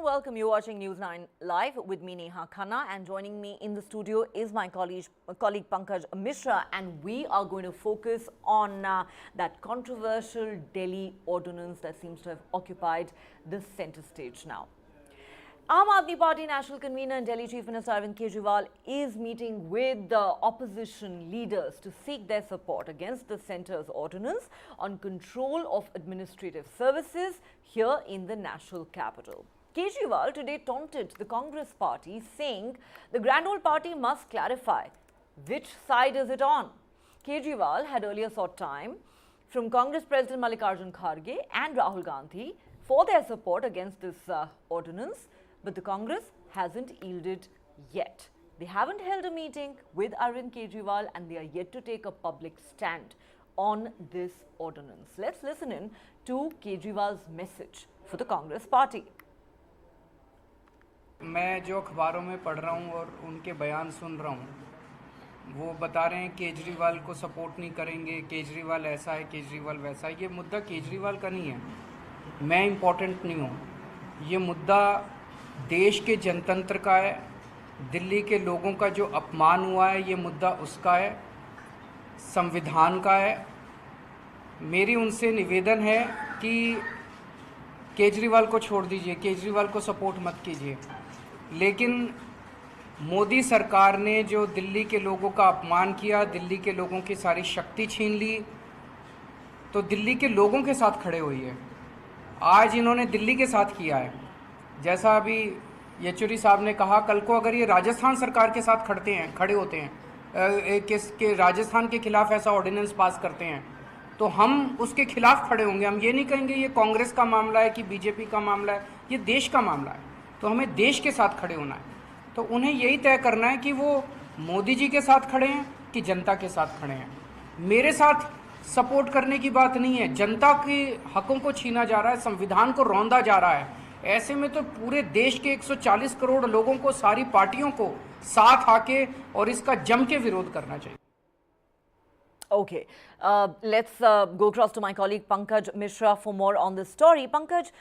welcome. You're watching News9 Live with me, Neha Khanna, and joining me in the studio is my colleague Pankaj Mishra, and we are going to focus on that controversial Delhi ordinance that seems to have occupied the centre stage now. Aam Aadmi Party National Convener and Delhi Chief Minister Arvind Kejriwal is meeting with the opposition leaders to seek their support against the centre's ordinance on control of administrative services here in the national capital. Kejriwal today taunted the Congress party, saying the Grand Old Party must clarify which side is it on. Kejriwal had earlier sought time from Congress President Mallikarjun Kharge and Rahul Gandhi for their support against this ordinance. But the Congress hasn't yielded yet. They haven't held a meeting with Arvind Kejriwal and they are yet to take a public stand on this ordinance. Let's listen in to Kejriwal's message for the Congress party. मैं जो अखबारों में पढ़ रहा हूँ और उनके बयान सुन रहा हूँ, वो बता रहे हैं केजरीवाल को सपोर्ट नहीं करेंगे, केजरीवाल ऐसा है, केजरीवाल वैसा है। ये मुद्दा केजरीवाल का नहीं है, मैं इम्पोर्टेंट नहीं हूँ। ये मुद्दा देश के जनतंत्र का है, दिल्ली के लोगों का जो अपमान हुआ है, ये मुद्दा उसका है, संविधान का है। मेरी उनसे निवेदन है कि केजरीवाल को छोड़ दीजिए, केजरीवाल को सपोर्ट मत कीजिए। लेकिन मोदी सरकार ने जो दिल्ली के लोगों का अपमान किया, दिल्ली के लोगों की सारी शक्ति छीन ली, तो दिल्ली के लोगों के साथ खड़े हुई है। आज इन्होंने दिल्ली के साथ किया है। जैसा अभी येचुरी साहब ने कहा, कल को अगर ये राजस्थान सरकार के साथ खड़े होते हैं कि राजस्थान के खिलाफ ऐसा ऑर्डिनेंस पास करते हैं, तो हम उसके खिलाफ खड़े होंगे। हम ये नहीं कहेंगे ये कांग्रेस का मामला है कि बीजेपी का मामला है, ये देश का मामला है। तो हमें देश के साथ खड़े होना है। तो उन्हें यही तय करना है कि वो मोदी जी के साथ खड़े हैं कि जनता के साथ खड़े हैं। मेरे साथ सपोर्ट करने की बात नहीं है। जनता के हकों को छीना जा रहा है, संविधान को रौंदा जा रहा है। ऐसे में तो पूरे देश के 140 करोड़ लोगों को, सारी पार्टियों को साथ आके और इसका जम के विरोध करना चाहिए। Okay, let's go across to my colleague Pankaj Mishra for more on this story. Pankaj,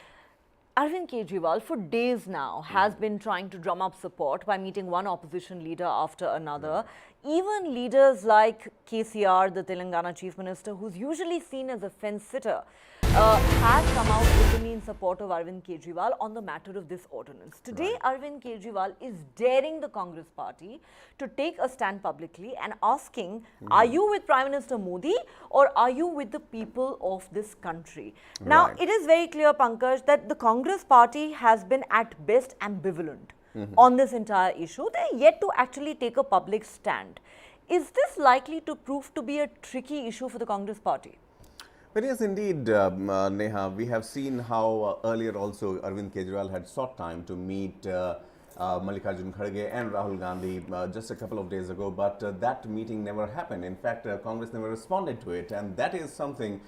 Arvind Kejriwal for days now has been trying to drum up support by meeting one opposition leader after another. Even leaders like KCR, the Telangana Chief Minister, who's usually seen as a fence-sitter, has come out openly in support of Arvind Kejriwal on the matter of this ordinance. Today, Arvind Kejriwal is daring the Congress party to take a stand publicly and asking, are you with Prime Minister Modi or are you with the people of this country? Now, it is very clear, Pankaj, that the Congress party has been at best ambivalent on this entire issue. They're yet to actually take a public stand. Is this likely to prove to be a tricky issue for the Congress party? But yes, indeed, Neha, we have seen how earlier also Arvind Kejriwal had sought time to meet Mallikarjun Kharge and Rahul Gandhi just a couple of days ago, but that meeting never happened. In fact, Congress never responded to it, and that is something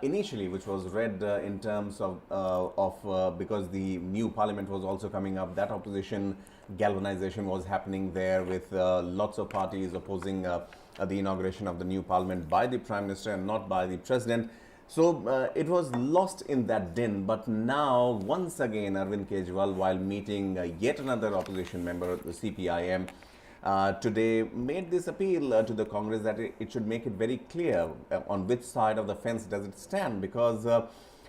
initially which was read in terms of because the new parliament was also coming up, that opposition galvanization was happening there with lots of parties opposing the inauguration of the new parliament by the Prime Minister and not by the President. So it was lost in that din. But now, once again, Arvind Kejriwal, while meeting yet another opposition member, the CPIM, today made this appeal to the Congress that it should make it very clear on which side of the fence does it stand. Because,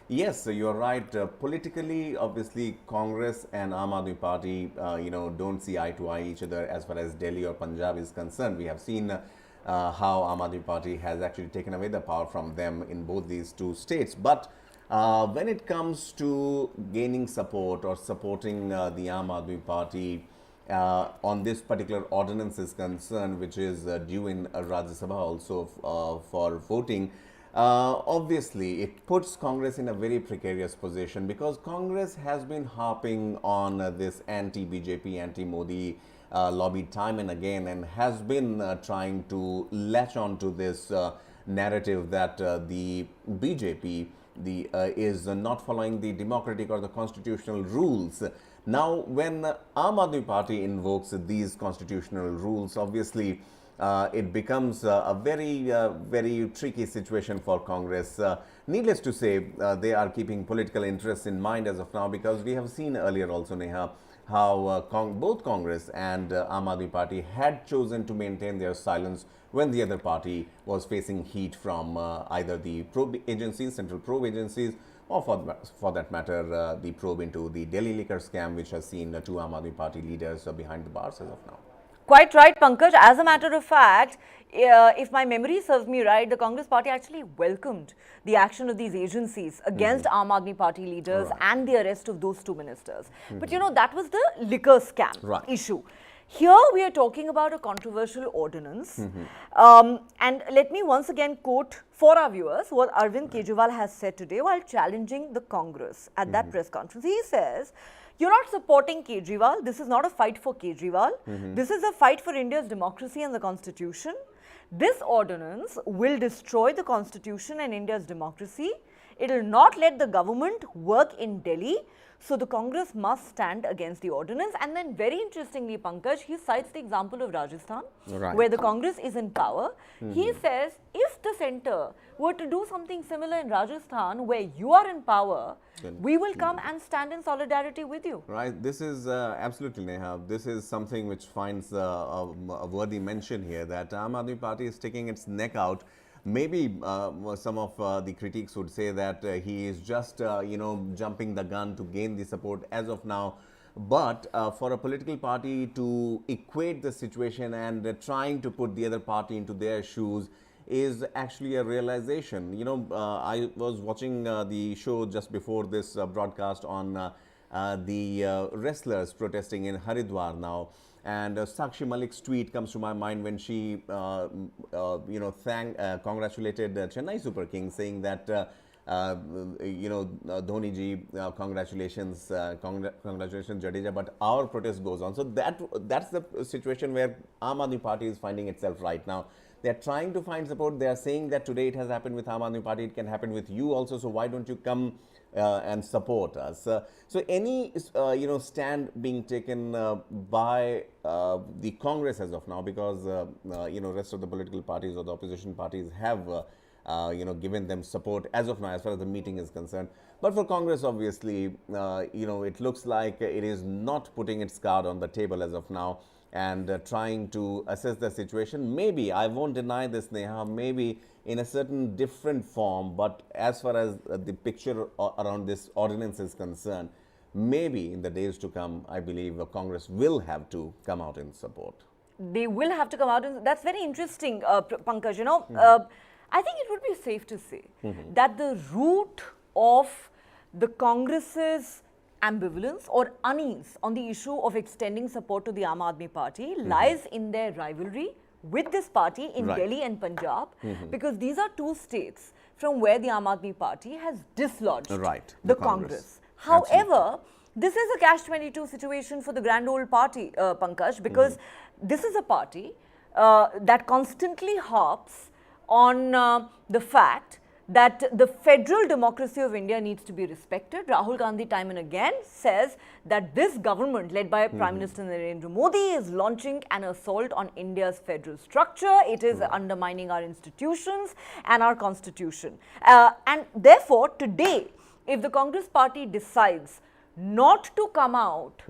yes, you're right, politically, obviously, Congress and Aam Aadmi Party, don't see eye to eye each other as far as Delhi or Punjab is concerned. We have seen how Aam Aadmi Party has actually taken away the power from them in both these two states. But when it comes to gaining support or supporting the Aam Aadmi Party on this particular ordinance is concerned, which is due in Rajya Sabha also for voting, obviously it puts Congress in a very precarious position, because Congress has been harping on this anti-BJP, anti-Modi lobby time and again, and has been trying to latch on to this narrative that the BJP is not following the democratic or the constitutional rules. Now, when Aam Aadmi Party invokes these constitutional rules, obviously it becomes a very tricky situation for Congress. Needless to say, they are keeping political interests in mind as of now, because we have seen earlier also, Neha, how both Congress and Aam Aadmi Party had chosen to maintain their silence when the other party was facing heat from either the probe agencies, central probe agencies, or for that matter, the probe into the Delhi liquor scam, which has seen two Aam Aadmi Party leaders behind the bars as of now. Quite right, Pankaj. As a matter of fact, if my memory serves me right, the Congress party actually welcomed the action of these agencies against Aam Aadmi Party leaders and the arrest of those two ministers. But you know, that was the liquor scam issue. Here we are talking about a controversial ordinance. And let me once again quote for our viewers what Arvind Kejriwal has said today while challenging the Congress at that press conference. He says, "You're not supporting Kejriwal. This is not a fight for Kejriwal. This is a fight for India's democracy and the constitution. This ordinance will destroy the constitution and India's democracy. It will not let the government work in Delhi. So the Congress must stand against the ordinance." And then very interestingly, Pankaj, he cites the example of Rajasthan, where the Congress is in power. He says, if the centre were to do something similar in Rajasthan, where you are in power, we will come and stand in solidarity with you. Right. This is absolutely, Neha. This is something which finds a worthy mention here, that Aam Aadmi Party is sticking its neck out. Maybe some of the critics would say that he is just, jumping the gun to gain the support as of now. But for a political party to equate the situation and trying to put the other party into their shoes is actually a realization. I was watching the show just before this broadcast on the wrestlers protesting in Haridwar now. And Sakshi Malik's tweet comes to my mind when she, congratulated Chennai Super Kings, saying that, Dhoni ji, congratulations, congratulations Jadeja, but our protest goes on. So that's the situation where Aam Aadmi Party is finding itself right now. They are trying to find support. They are saying that today it has happened with Aam Aadmi Party, it can happen with you also. So why don't you come and support us? So any stand being taken by the Congress as of now, because rest of the political parties or the opposition parties have given them support as of now, as far as the meeting is concerned. But for Congress, obviously, it looks like it is not putting its card on the table as of now, and trying to assess the situation. Maybe, I won't deny this, Neha, maybe in a certain different form, but as far as the picture around this ordinance is concerned, maybe in the days to come, I believe Congress will have to come out in support. They will have to come out, and that's very interesting, Pankaj. I think it would be safe to say that the root of the Congress's ambivalence or unease on the issue of extending support to the Aam Aadmi Party lies in their rivalry with this party in Delhi and Punjab, because these are two states from where the Aam Aadmi Party has dislodged the Congress. However, this is a catch-22 situation for the grand old party, Pankaj, because this is a party that constantly harps on the fact that the federal democracy of India needs to be respected. Rahul Gandhi time and again says that this government led by Prime Minister Narendra Modi is launching an assault on India's federal structure. It is undermining our institutions and our constitution. And therefore, today, if the Congress party decides not to come out,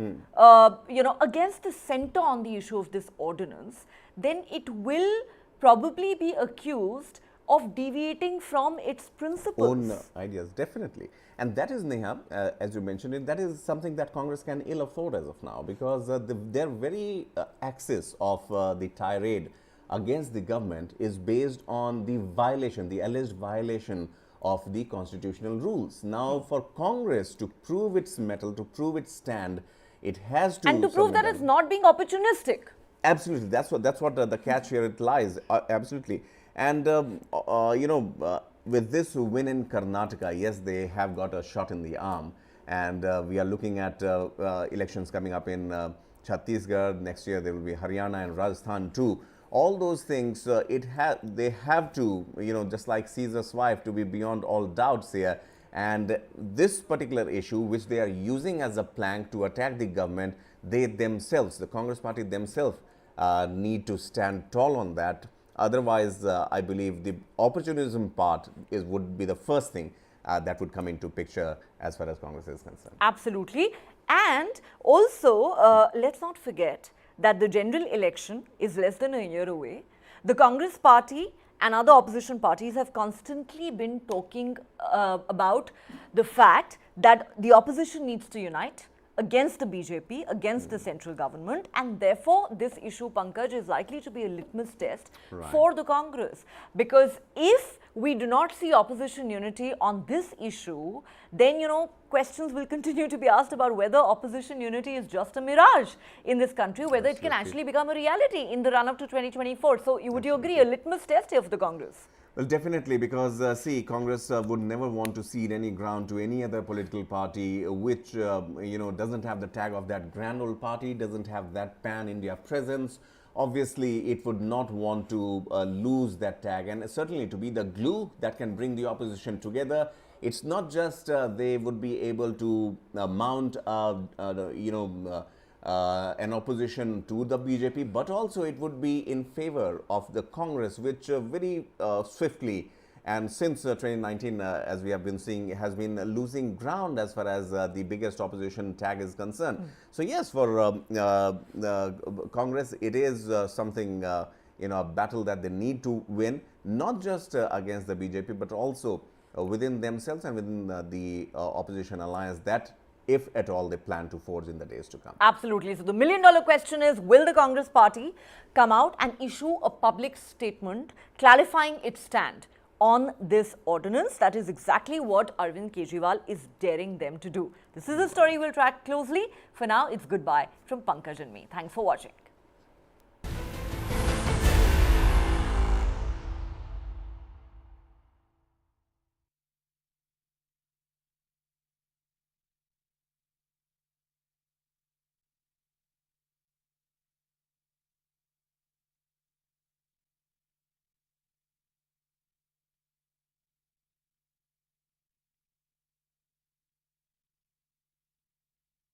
against the centre on the issue of this ordinance, then it will probably be accused of deviating from its principles. Own ideas, definitely. And that is, Neha, as you mentioned it, that is something that Congress can ill afford as of now, because their very axis of the tirade against the government is based on the violation, the alleged violation of the constitutional rules. Now, for Congress to prove its mettle, to prove its stand, it has to... And to prove that it's not being opportunistic. Absolutely. That's what the catch here it lies. Absolutely. And, with this win in Karnataka, yes, they have got a shot in the arm. And we are looking at elections coming up in Chhattisgarh. Next year, there will be Haryana and Rajasthan too. All those things, they have to, just like Caesar's wife, to be beyond all doubts here. And this particular issue, which they are using as a plank to attack the government, they themselves, the Congress party themselves, need to stand tall on that. Otherwise, I believe the opportunism part would be the first thing that would come into picture as far as Congress is concerned. Absolutely. And also, let's not forget that the general election is less than a year away. The Congress party and other opposition parties have constantly been talking about the fact that the opposition needs to unite against the BJP, against the central government, and therefore this issue, Pankaj, is likely to be a litmus test for the Congress. Because if we do not see opposition unity on this issue, then, you know, questions will continue to be asked about whether opposition unity is just a mirage in this country, whether it can actually become a reality in the run-up to 2024. So, would you agree, a litmus test here for the Congress? Well, definitely, because see, Congress would never want to cede any ground to any other political party which, you know, doesn't have the tag of that grand old party, doesn't have that pan-India presence. Obviously, it would not want to lose that tag, and certainly to be the glue that can bring the opposition together. It's not just they would be able to mount, you know, an opposition to the BJP, but also it would be in favor of the Congress, which very swiftly and since 2019, as we have been seeing, has been losing ground as far as the biggest opposition tag is concerned. So yes, for Congress, it is something, you know, a battle that they need to win, not just against the BJP, but also within themselves and within the opposition alliance that, if at all, they plan to forge in the days to come. Absolutely. So the million-dollar question is, will the Congress party come out and issue a public statement clarifying its stand on this ordinance? That is exactly what Arvind Kejriwal is daring them to do. This is a story we'll track closely. For now, it's goodbye from Pankaj and me. Thanks for watching.